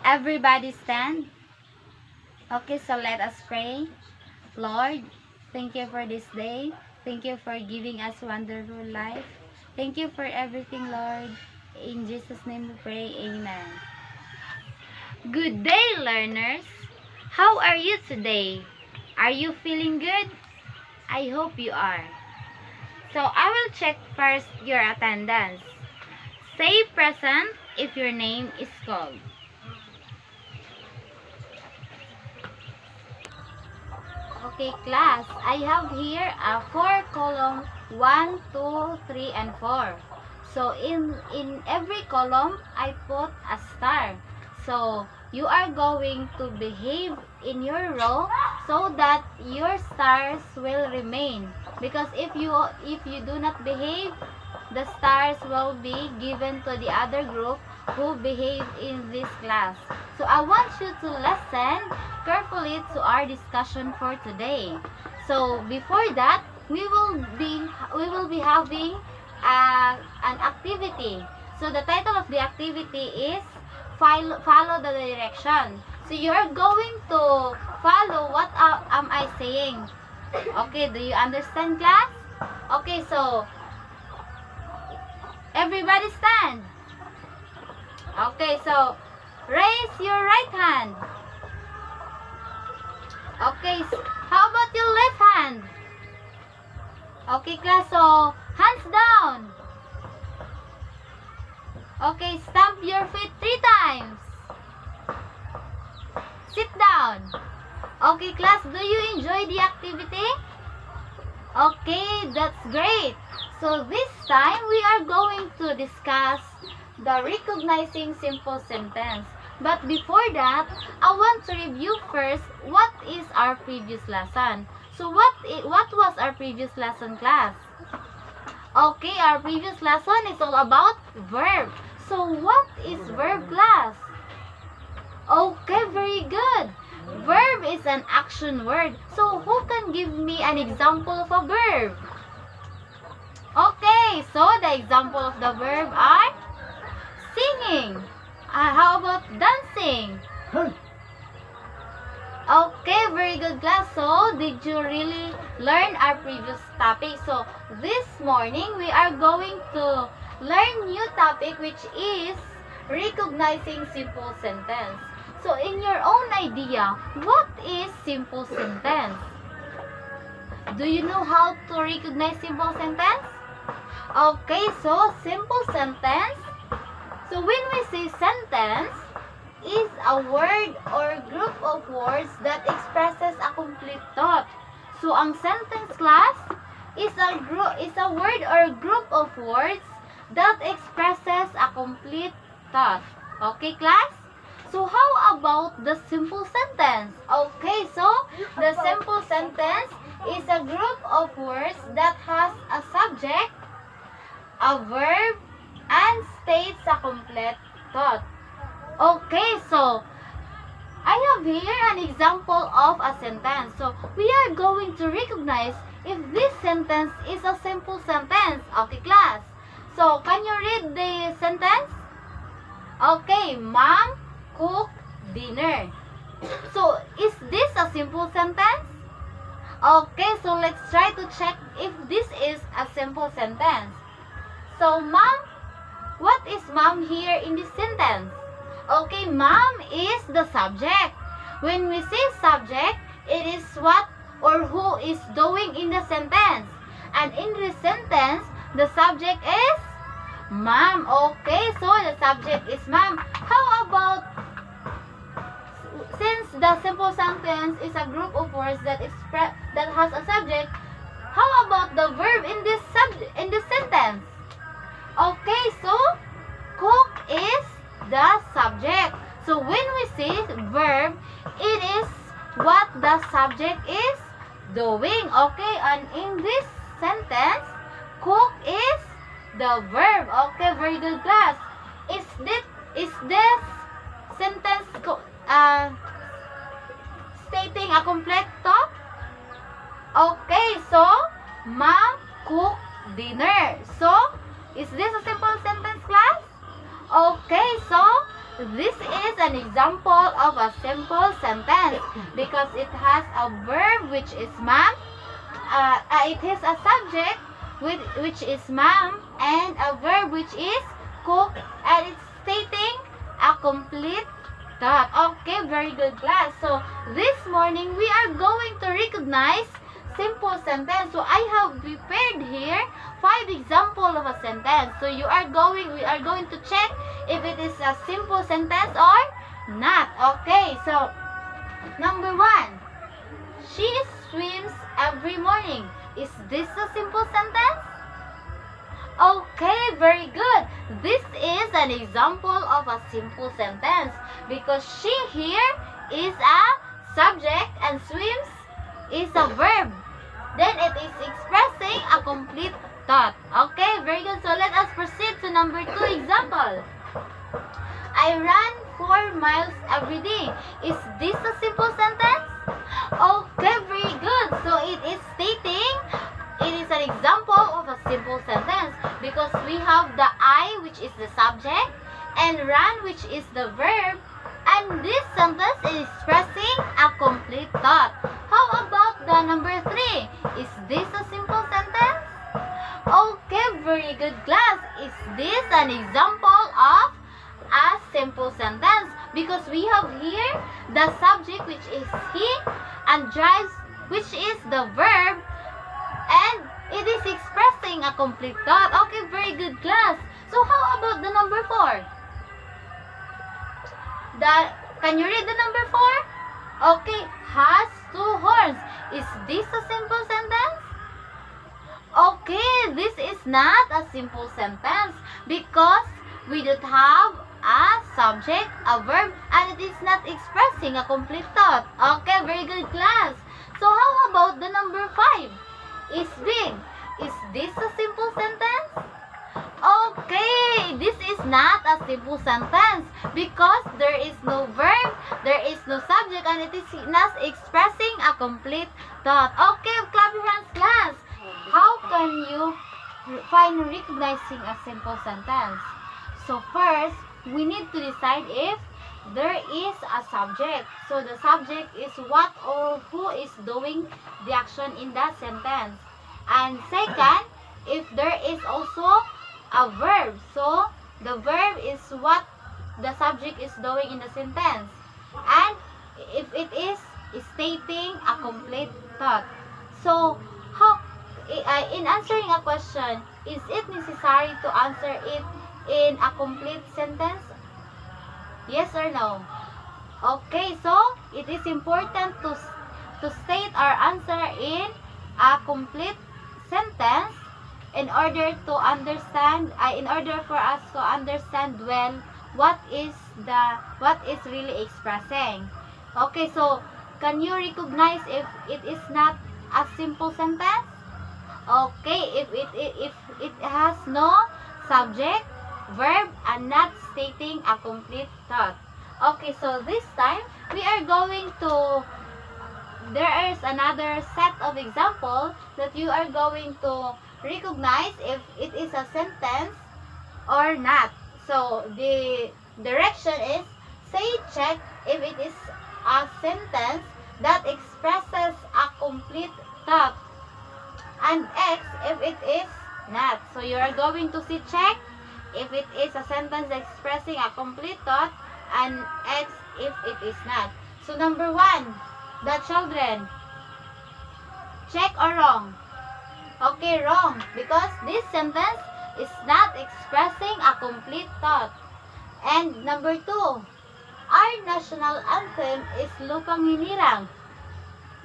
Everybody stand. Okay, so let us pray. Lord, thank you for this day. Thank you for giving us wonderful life. Thank you for everything, Lord. In Jesus' name we pray. Amen. Good day, learners. How are you today? Are you feeling good? I hope you are. So I will check first your attendance. Say present if your name is called. Okay, class. I have here a 4-column 1, 2, 3, and 4. So in every column, I put a star. So you are going to behave in your row so that your stars will remain. Because if you do not behave, the stars will be given to the other group who behave in this class. So I want you to listen carefully to our discussion for today. So before that, we will be having an activity. So the title of the activity is follow the direction. So you're going to follow what am I saying. Okay, do you understand, class? Okay, so everybody stand. Okay, so raise your right hand. Okay, how about your left hand? Okay, class, so hands down. Okay, stamp your feet 3 times. Sit down. Okay, class, do you enjoy the activity? Okay, that's great. So this time, we are going to discuss the recognizing simple sentence. But before that, I want to review first what is our previous lesson. So what was our previous lesson, class? Okay, our previous lesson is all about verb. So what is verb, class? Okay, very good. Verb is an action word. So who can give me an example of a verb? Okay, so the example of the verb are singing. How about dancing? Okay, very good, class. So, did you really learn our previous topic? So, this morning, we are going to learn new topic which is recognizing simple sentence. So, in your own idea, what is simple sentence? Do you know how to recognize simple sentence? Okay, so simple sentence. So when we say sentence, is a word or group of words that expresses a complete thought. So ang sentence, class, is a word or group of words that expresses a complete thought. Okay, class? So how about the simple sentence? Okay, so the simple sentence is a group of words that has a subject, a verb, and states a complete thought. Okay, so I have here an example of a sentence. So we are going to recognize if this sentence is a simple sentence. Okay, class. So can you read the sentence? Okay, Mom cooked dinner. So is this a simple sentence? Okay, so let's try to check if this is a simple sentence. So Mom, what is Mom here in this sentence? Okay, Mom is the subject. When we say subject, it is what or who is doing in the sentence. And in this sentence, the subject is Mom. Okay, so the subject is Mom. How about, since the simple sentence is a group of words that has a subject, how about the verb in this sentence? Okay, so cook is the subject. So when we say verb, it is what the subject is doing. Okay, and in this sentence, cook is the verb. Okay, very good, class. Is this sentence stating a complete thought? Okay, so Mom cooked dinner. So is this a simple sentence, class? Okay, so This is an example of a simple sentence because it has a verb which is ma'am, it has a subject which is ma'am, and a verb which is cook, and it's stating a complete thought. Okay, very good class. So this morning we are going to recognize simple sentence. So I have prepared here 5 examples of a sentence. So we are going to check if it is a simple sentence or not. Okay, so number 1. She swims every morning. Is this a simple sentence? Okay, very good. This is an example of a simple sentence because she here is a subject and swims is a verb. Then it is expressing a complete thought. Okay, very good. So let us proceed to number 2 example. I run 4 miles every day. Is this a simple sentence? Okay, very good. So it is stating, it is an example of a simple sentence because we have the I, which is the subject, and run, which is the verb, and this sentence is expressing a complete thought. How about the number 3? Is this a simple sentence? Okay, very good class. Is this an example of a simple sentence? Because we have here the subject, which is he, and drives, which is the verb, and it is expressing a complete thought. Okay, very good class. So how about the number 4? Can you read the number 4? Okay, has 2 horns. Is this a simple sentence? Okay, this is not a simple sentence because we don't have a subject, a verb, and it is not expressing a complete thought. Okay, very good class. So how about the number 5? Is big. Is this a simple sentence? Okay, this is not a simple sentence because there is no verb, there is no subject, and it is not expressing a complete thought. Okay, clap your hands, class. How can you find recognizing a simple sentence? So first, we need to decide if there is a subject. So the subject is what or who is doing the action in that sentence. And second, if there is also a verb. So the verb is what the subject is doing in the sentence. And if it is stating a complete thought. So how in answering a question, is it necessary to answer it in a complete sentence? Yes or no? Okay, so it is important to state our answer in a complete sentence in order to understand, in order for us to understand well what is really expressing. Okay, so can you recognize if it is not a simple sentence? Okay, if it has no subject, verb, and not stating a complete thought. Okay, so this time we are going to, there is another set of example that you are going to recognize if it is a sentence or not. So the direction is, say check if it is a sentence that expresses a complete thought, and X if it is not. So you are going to see check if it is a sentence expressing a complete thought, and X if it is not. So number 1, the children. Check or wrong? Okay, wrong, because this sentence is not expressing a complete thought. And number 2, our national anthem is Lupang Hinirang.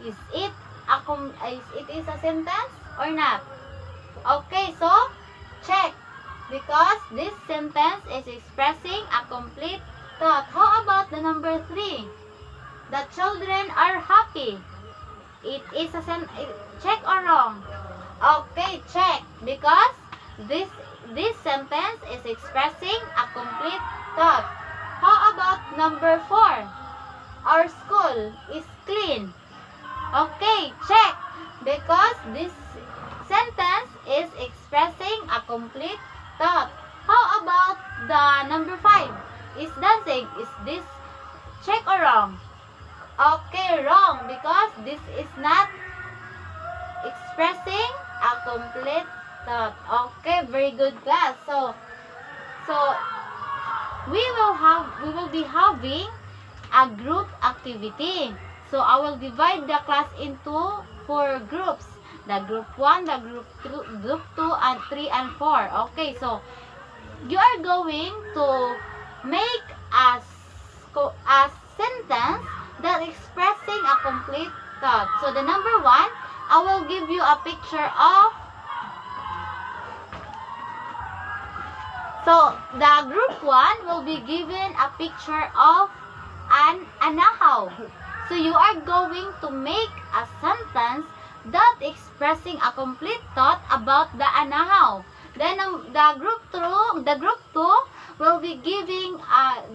Is it a sentence or not? Okay, so check, because this sentence is expressing a complete thought. How about the number 3? The children are happy. It is a check or wrong? Okay, check, because this sentence is expressing a complete thought. How about number 4? Our school is clean. Okay, check, because this sentence is expressing a complete thought. How about the number 5? is dancing. Is this check or wrong? Okay, wrong, because this is not expressing a complete thought. Okay, very good, class. So we will be having a group activity. So I will divide the class into 4 groups. The group 1, the group 2, and 3, and 4. Okay, so you are going to make a sentence that expressing a complete thought. So the number 1, I will give you a picture of. So the group 1 will be given a picture of an anahaw. So you are going to make a sentence that expressing a complete thought about the anahaw. Then the group 2 will be giving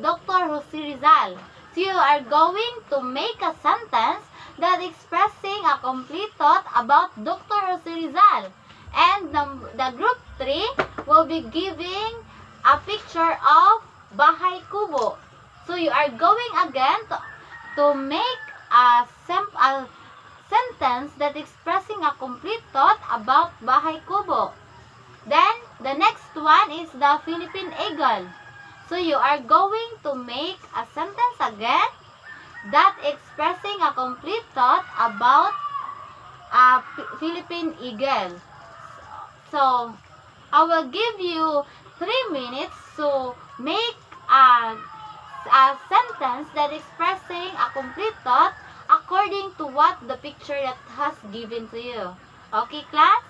Dr. Jose Rizal. So you are going to make a sentence that expressing a complete thought about Dr. Jose Rizal. And the group 3 will be giving a picture of Bahay Kubo. So you are going again to make a sentence that expressing a complete thought about Bahay Kubo. Then the next one is the Philippine Eagle. So you are going to make a sentence again that expressing a complete thought about a Philippine Eagle. So I will give you 3 minutes to make a sentence that expressing a complete thought according to what the picture that has given to you. Okay, class?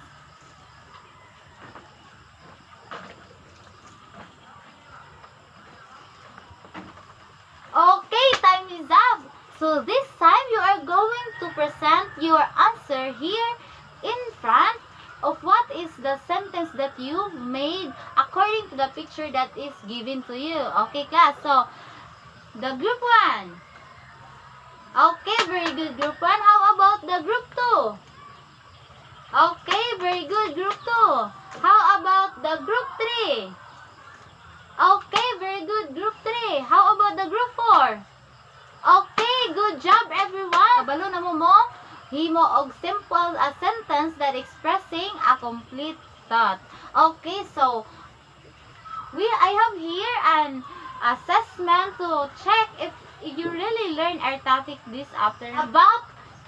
Okay, time is up. So this time you are going to present your answer here in front of what is the sentence that you made according to the picture that is given to you. Okay, class? So the group 1. Okay, very good, group 1. How about the group 2? Okay, very good, group 2. How about the group 3? Okay, very good, group 3. How about the group 4? Okay, good job, everyone. Kabalo na mo himo og simple a sentence that expressing a complete thought. Okay, so I have here an assessment to check if you really learn our topic this afternoon about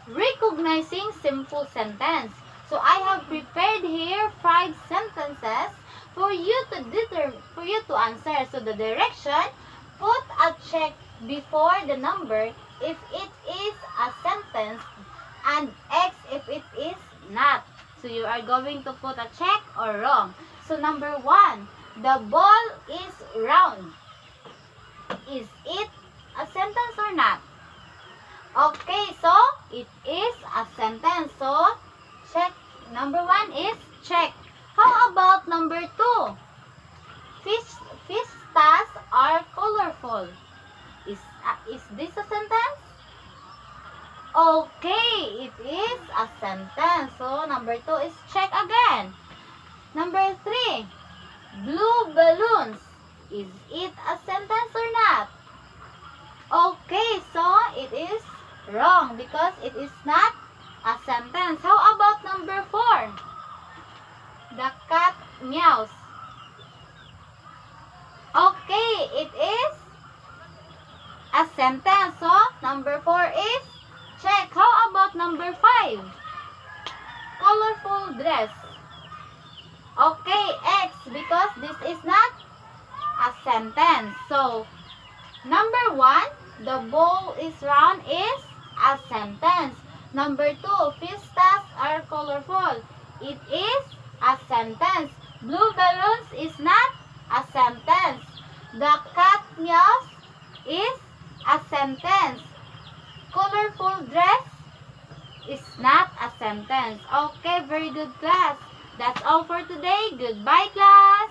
recognizing simple sentence. So I have prepared here 5 sentences for you to answer. So the direction, put a check before the number if it is a sentence and X if it is not. So you are going to put a check or wrong. So number 1, the ball is round. Is it a sentence or not? Okay, so it is a sentence. So check. Number 1 is check. How about number 2? Vistas are colorful. Is this a sentence? Okay, it is a sentence. So number 2 is check again. Number 3, blue balloons. Is it a sentence or not? Okay, so it is wrong because it is not a sentence. How about number 4? The cat meows. Okay, it is a sentence. So number 4 is check. How about number 5? Colorful dress. Okay, X because this is not a sentence. So number 1, the ball is round is a sentence. Number 2, vistas are colorful. It is a sentence. Blue balloons is not a sentence. The cat meows is a sentence. Colorful dress is not a sentence. Okay, very good, class. That's all for today. Goodbye, class.